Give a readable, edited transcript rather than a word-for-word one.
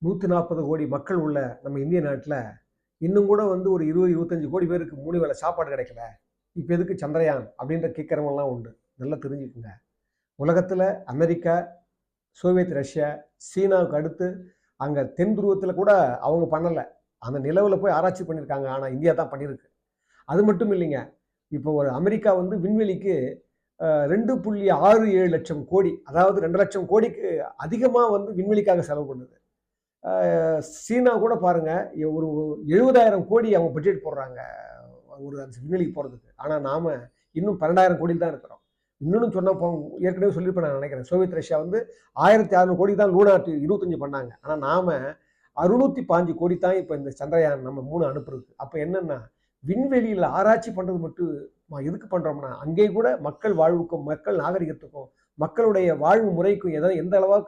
140 கோடி மக்கள் உள்ள நம்ம இந்திய நாட்டில் இன்னும் கூட வந்து ஒரு 20-25 கோடி பேருக்கு 3 வேளை சாப்பாடு கிடைக்கல. இப்போ எதுக்கு சந்திரயான் அப்படின்ற கேட்குறவங்கலாம் உண்டு. நல்லா தெரிஞ்சுக்குங்க. உலகத்தில் அமெரிக்கா, சோவியத் ரஷ்யா, சீனாவுக்கு அடுத்து அங்கே தென் துருவத்தில் கூட அவங்க பண்ணலை. அந்த நிலவில் போய் ஆராய்ச்சி பண்ணியிருக்காங்க. ஆனால் இந்தியா தான் பண்ணியிருக்கு. அது மட்டும் இல்லைங்க. இப்போ ஒரு அமெரிக்கா வந்து விண்வெளிக்கு 2.67 லட்சம் கோடி, அதாவது 2 லட்சம் கோடிக்கு அதிகமாக வந்து விண்வெளிக்காக செலவு பண்ணுது. சீனா கூட பாருங்க, ஒரு 70,000 கோடி அவங்க பட்ஜெட் போடுறாங்க ஒரு விண்வெளிக்கு போகிறதுக்கு. ஆனால் நாம இன்னும் 12,000 கோடியில் தான் இருக்கிறோம். இன்னொன்று சொன்னால் ஏற்கனவே சொல்லியிருப்பேன் நான் நினைக்கிறேன். சோவியத் ரஷ்யா வந்து 1,600 கோடி தான் லூனா 25 பண்ணாங்க. ஆனால் நாம 615 கோடி தான் இப்போ இந்த சந்திரயான் நம்ம 3 அனுப்புறது. அப்போ என்னன்னா, விண்வெளியில் ஆராய்ச்சி பண்ணுறது மட்டும் எதுக்கு பண்ணுறோம்னா, அங்கே கூட மக்கள் வாழ்வுக்கும் மக்கள் நாகரிகத்துக்கும் மக்களுடைய வாழ்வு முறைக்கும் எந்த அளவுக்கு